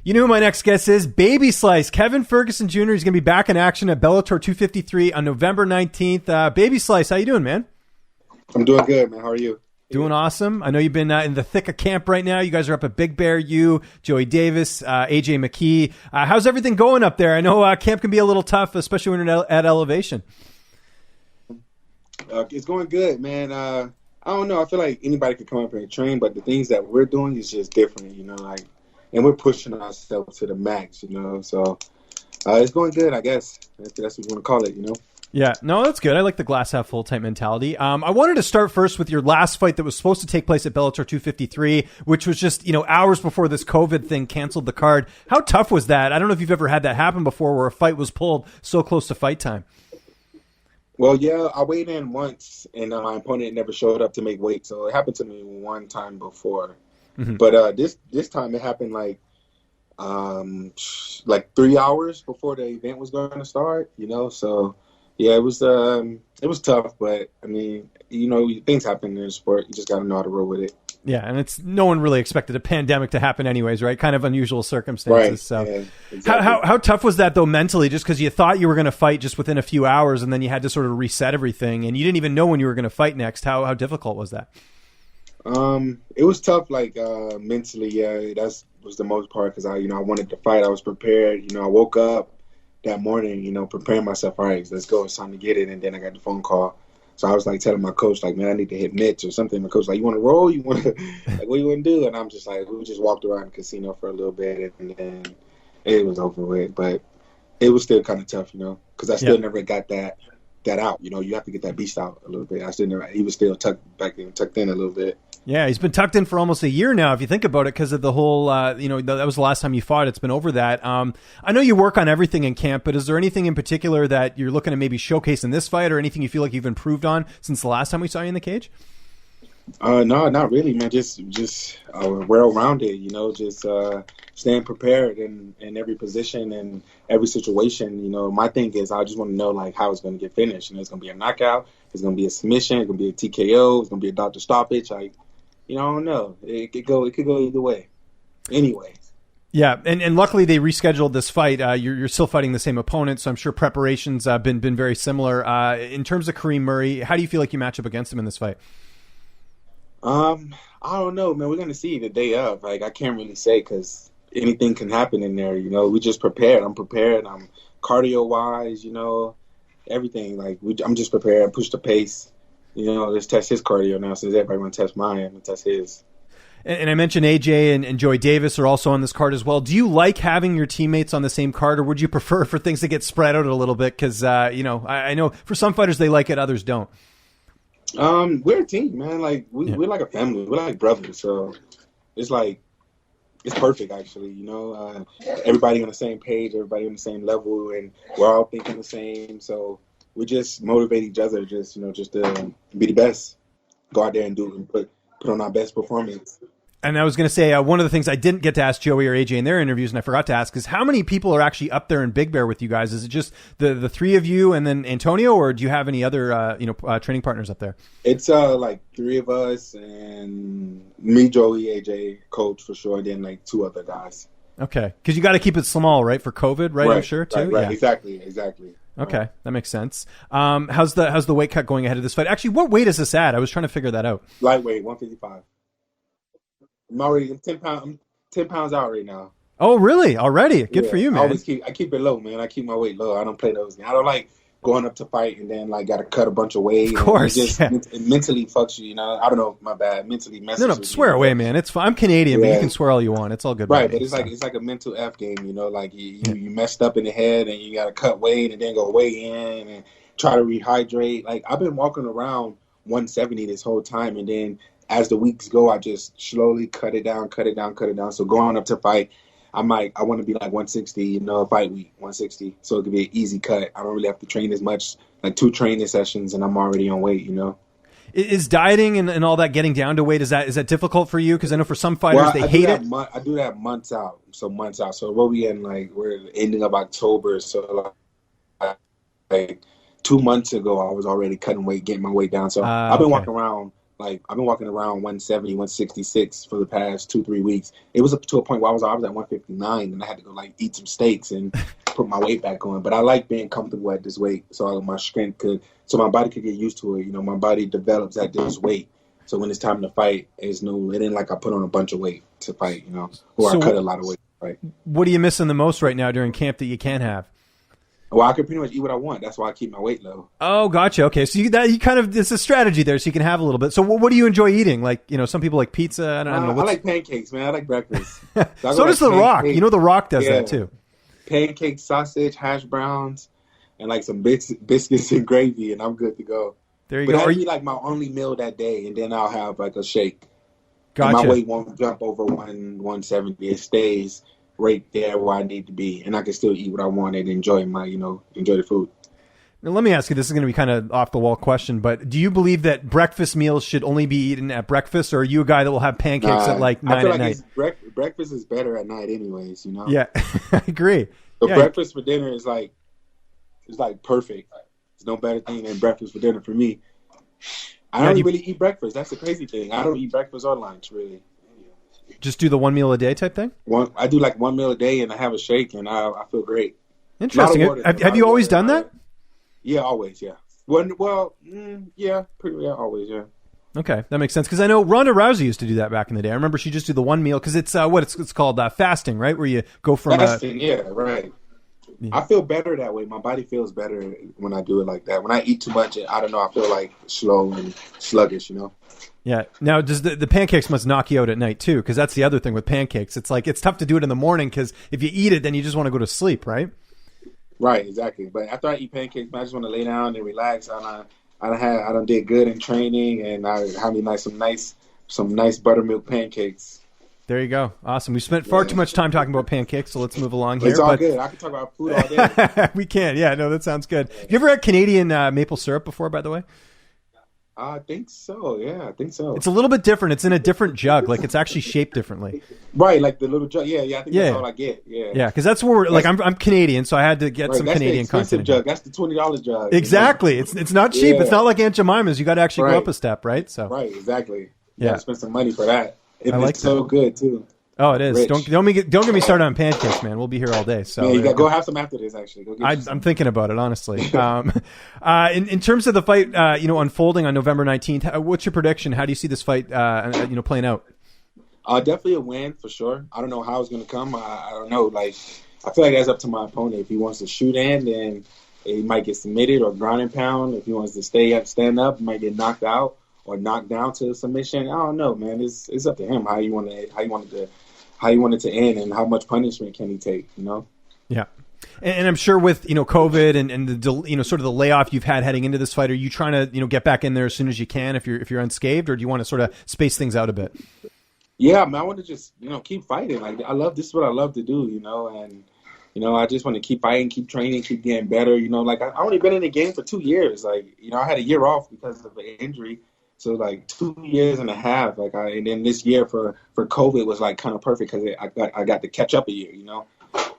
You know who my next guest is? Baby Slice. Kevin Ferguson Jr. He's going to be back in action at Bellator 253 on November 19th. Baby Slice, how you doing, man? I'm doing good, man. How are you? Doing awesome. I know you've been in the thick of camp right now. You guys are up at Big Bear, you, Joey Davis, AJ McKee. How's everything going up there? I know camp can be a little tough, especially when you're at elevation. It's going good, man. I don't know. I feel like anybody could come up here and train, but the things that we're doing is just different, you know, like, and we're pushing ourselves to the max, you know, so it's going good, I guess. That's what you want to call it, you know. Yeah, no, that's good. I like the glass half full type mentality. I wanted to start first with your last fight that was supposed to take place at Bellator 253, which was just, hours before this COVID thing canceled the card. How tough was that? I don't know if you've ever had that happen before where a fight was pulled so close to fight time. Well, yeah, I weighed in once, and my opponent never showed up to make weight, so it happened to me one time before. Mm-hmm. But this time it happened like 3 hours before the event was going to start, you know. So yeah, it was tough, but I mean, things happen in the sport. You just got to know how to roll with it. Yeah, and no one really expected a pandemic to happen anyways, right? Kind of unusual circumstances. Right. So yeah, exactly. How tough was that though mentally, just because you thought you were going to fight just within a few hours and then you had to sort of reset everything and you didn't even know when you were going to fight next? How difficult was that? It was tough, mentally. Yeah, that was the most part because I wanted to fight. I was prepared. I woke up that morning, preparing myself. All right, let's go. It's time to get it. And then I got the phone call. So I was telling my coach, man, I need to hit mitts or something. My coach you want to roll? You want to, what you want to do? And I'm just we just walked around the casino for a little bit and then it was over with. But it was still kind of tough, because I still never got that out. You have to get that beast out a little bit. He was still tucked in a little bit. Yeah, he's been tucked in for almost a year now, if you think about it, because of the whole, that was the last time you fought. It's been over that. I know you work on everything in camp, but is there anything in particular that you're looking to maybe showcase in this fight or anything you feel like you've improved on since the last time we saw you in the cage? No, not really, man. Just well-rounded, just staying prepared in every position and every situation. My thing is I just want to know, how it's going to get finished. It's going to be a knockout. It's going to be a submission. It's going to be a TKO. It's going to be a doctor stoppage. I don't know. It could go either way. Anyway. Yeah, and luckily they rescheduled this fight. You're still fighting the same opponent, so I'm sure preparations been very similar. In terms of Kaheem Murray, how do you feel like you match up against him in this fight? I don't know, man. We're gonna see the day of. I can't really say because anything can happen in there. We just prepared. I'm prepared. I'm cardio wise. Everything. I'm just prepared. Push the pace. Let's test his cardio now since everybody want to test mine. I'm going to test his. And I mentioned AJ and Joey Davis are also on this card as well. Do you like having your teammates on the same card, or would you prefer for things to get spread out a little bit? Because, I know for some fighters they like it, others don't. We're a team, man. We're like a family. We're like brothers. So it's it's perfect, actually. Everybody on the same page, everybody on the same level, and we're all thinking the same. So we just motivate each other, just to be the best. Go out there and do and put on our best performance. And I was going to say, one of the things I didn't get to ask Joey or AJ in their interviews, and I forgot to ask, is how many people are actually up there in Big Bear with you guys? Is it just the three of you and then Antonio, or do you have any other training partners up there? It's three of us and me, Joey, AJ, coach for sure, and then two other guys. Okay, because you got to keep it small, right, for COVID, right? I'm sure too. Right. Yeah. Exactly. Okay, that makes sense. How's the weight cut going ahead of this fight? Actually, what weight is this at? I was trying to figure that out. Lightweight, 155. I'm 10 pounds out right now. Oh, really? Already? Good for you, man. I keep it low, man. I keep my weight low. I don't play those games. I don't like going up to fight and then got to cut a bunch of weight. Of course, it mentally fucks you. I don't know. My bad. Mentally messes. No, swear away, man. It's fine. I'm Canadian, but you can swear all you want. It's all good. Right, but it's like a mental F game. You messed up in the head and you got to cut weight and then go weigh in and try to rehydrate. I've been walking around 170 this whole time, and then as the weeks go, I just slowly cut it down. So going up to fight, I want to be 160, fight week, 160. So it could be an easy cut. I don't really have to train as much, 2 training sessions, and I'm already on weight, Is dieting and all that getting down to weight, is that difficult for you? Because I know for some fighters, they hate it. I do that months out. So what we in, we're ending of October. So 2 months ago, I was already cutting weight, getting my weight down. So I've been walking around Like, I've been walking around 170, 166 for the past 2-3 weeks. It was up to a point where I was at 159, and I had to go like eat some steaks and put my weight back on. But I like being comfortable at this weight, so my strength so my body could get used to it. You know, my body develops at this weight. So when it's time to fight, it ain't like I put on a bunch of weight to fight, you know, or I cut a lot of weight. Right. What are you missing the most right now during camp that you can't have? Well, I can pretty much eat what I want. That's why I keep my weight low. Oh, gotcha. Okay, so you kind of, it's a strategy there, so you can have a little bit. So what do you enjoy eating? Like, you know, some people like pizza. I don't know. I like pancakes, man. I like breakfast. So does The Rock. You know, The Rock does that too. Pancakes, sausage, hash browns, and like some biscuits and gravy, and I'm good to go. There you go. That'll be like my only meal that day, and then I'll have like a shake. Gotcha. And my weight won't jump over 170. It stays right there where I need to be, and I can still eat what I want and enjoy the food. Now, let me ask you, this is going to be kind of off the wall question, but do you believe that breakfast meals should only be eaten at breakfast, or are you a guy that will have pancakes at like 9 at night? Breakfast is better at night anyways, you know? Yeah, I agree. So breakfast for dinner is like perfect. There's no better thing than breakfast for dinner for me. I don't really eat breakfast. That's the crazy thing. I don't eat breakfast or lunch, really. Just do the 1 meal a day type thing? I do like 1 meal a day, and I have a shake, and I feel great. Interesting. Have you always done that? Yeah, always, yeah. Yeah, always, yeah. Okay, that makes sense, because I know Ronda Rousey used to do that back in the day. I remember she just do the 1 meal, because it's it's called fasting, right? Where you go from fasting, yeah, right. Yeah. I feel better that way. My body feels better when I do it like that. When I eat too much, I don't know, I feel like slow and sluggish, you know? Yeah. Now, does the pancakes must knock you out at night too? Because that's the other thing with pancakes. It's like, it's tough to do it in the morning, because if you eat it, then you just want to go to sleep, right? Right, exactly. But after I eat pancakes, I just want to lay down and relax. I done did good in training, and I had me some nice buttermilk pancakes. There you go. Awesome. We spent far too much time talking about pancakes, so let's move along here. It's all good. I can talk about food all day. We can. Yeah, no, that sounds good. Have you ever had Canadian maple syrup before, by the way? I think so. Yeah, I think so. It's a little bit different. It's in a different jug. Like, it's actually shaped differently. Right, like the little jug. Yeah, I think that's all I get. Yeah. Yeah, because that's where I'm Canadian, so I had to get some Canadian content. Jug. That's the $20 jug. Exactly. You know? It's not cheap. Yeah. It's not like Aunt Jemima's. You got to actually go up a step, right? So. Right, exactly. You got to spend some money for that. It's so good too. Oh, it is. Don't get me started on pancakes, man. We'll be here all day. So yeah, you got to go have some after this. Actually, I'm thinking about it, honestly. In terms of the fight, unfolding on November 19th, what's your prediction? How do you see this fight, playing out? Definitely a win for sure. I don't know how it's going to come. I don't know. Like, I feel like that's up to my opponent. If he wants to shoot in, then he might get submitted or ground and pound. If he wants to stand up, he might get knocked out or knocked down to a submission. I don't know, man. It's up to him how you want it to end, and how much punishment can he take, you know? Yeah. And I'm sure with, COVID and the, sort of the layoff you've had heading into this fight, are you trying to, get back in there as soon as you can if you're unscathed, or do you want to sort of space things out a bit? Yeah, man, I want to just, keep fighting. Like, this is what I love to do, and, I just want to keep fighting, keep training, keep getting better, like I only been in the game for 2 years. Like, I had a year off because of an injury. So like 2 years and a half, and then this year for COVID was like kind of perfect because I got to catch up a year,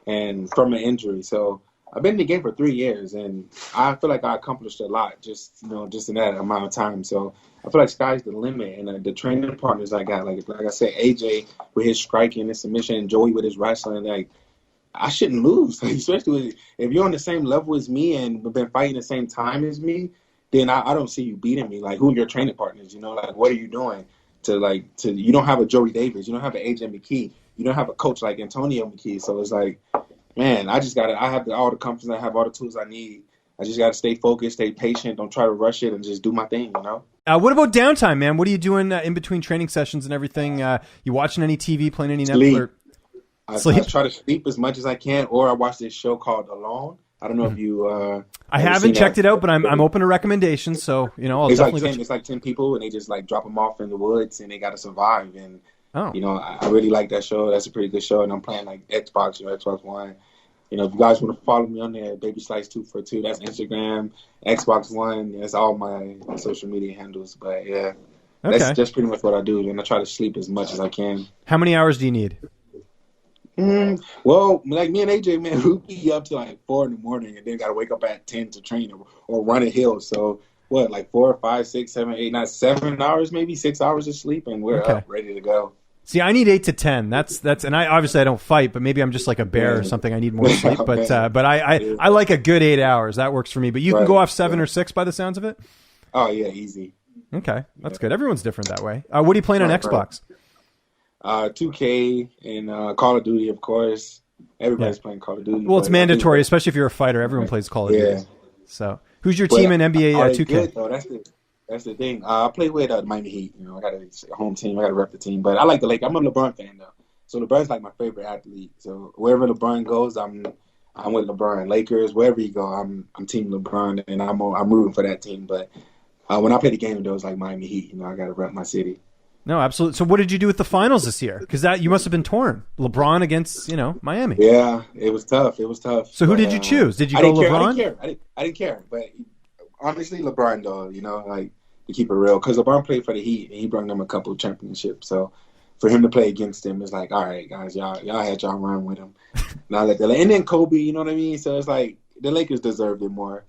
and from an injury. So I've been in the game for 3 years, and I feel like I accomplished a lot just in that amount of time. So I feel like sky's the limit, and the training partners I got, like I said, AJ with his striking and submission, and Joey with his wrestling, like I shouldn't lose, especially if you're on the same level as me and we've been fighting the same time as me. Then I don't see you beating me. Like, who are your training partners? Like, what are you doing you don't have a Joey Davis. You don't have an AJ McKee. You don't have a coach like Antonio McKee. So it's like, man, I have all the confidence. I have all the tools I need. I just got to stay focused, stay patient. Don't try to rush it and just do my thing, What about downtime, man? What are you doing in between training sessions and everything? You watching any TV, playing any Netflix? I try to sleep as much as I can, or I watch this show called Alone. I don't know if you. I haven't checked it out, but I'm open to recommendations. So I'll definitely. It's like 10 people, and they just like drop them off in the woods, and they got to survive. And I really like that show. That's a pretty good show, and I'm playing like Xbox, Xbox One. If you guys want to follow me on there, Baby Slice 242. That's Instagram, Xbox One. That's all my social media handles. But yeah, that's pretty much what I do, and I try to sleep as much as I can. How many hours do you need? Well, like me and AJ, man, we'll be up to like 4 a.m, and then got to wake up at 10 to train or run a hill. So what, like 4, 5, 6, 7, 8, 9, 7 hours, maybe 6 hours of sleep, and we're Okay. up, ready to go. See, I need 8 to 10. That's, and I obviously I don't fight, but maybe I'm just like a bear or something. I need more sleep, but I like a good 8 hours. That works for me. But you can go off 7 or 6 by the sounds of it. Oh yeah, easy. Okay, that's good. Everyone's different that way. What are you playing on Xbox? 2K and Call of Duty, of course. Everybody's playing Call of Duty. Well, it's mandatory, especially if you're a fighter. Everyone plays Call of Duty. So, who's your team in NBA 2K? Good, though. That's the thing. I play with the Miami Heat. You know, I got a home team. I got to rep the team. But I like the Lakers. I'm a LeBron fan, though. So LeBron's like my favorite athlete. So wherever LeBron goes, I'm with LeBron. Lakers, wherever you go, I'm Team LeBron, and I'm rooting for that team. But when I play the game, though, it's like Miami Heat. You know, I got to rep my city. No, absolutely. So what did you do with the finals this year? Because you must have been torn. LeBron against, Miami. Yeah, it was tough. So who did you choose? Did you go LeBron? I didn't care. But honestly, LeBron, though, like, to keep it real. Because LeBron played for the Heat, and he brought them a couple of championships. So for him to play against him, it's like, all right, guys, y'all had y'all run with him. Now that and then Kobe, you know what I mean? So it's like the Lakers deserved it more.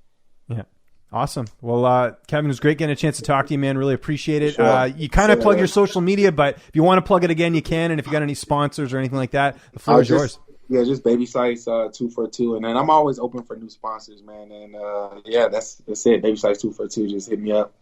Yeah. Awesome. Well, Kevin, it was great getting a chance to talk to you, man. Really appreciate it. Sure. You kind of plug your social media, but if you want to plug it again, you can. And if you got any sponsors or anything like that, the floor is yours. Yeah, just Baby Slice 242, and then I'm always open for new sponsors, man. And that's it. Baby Slice 242, just hit me up.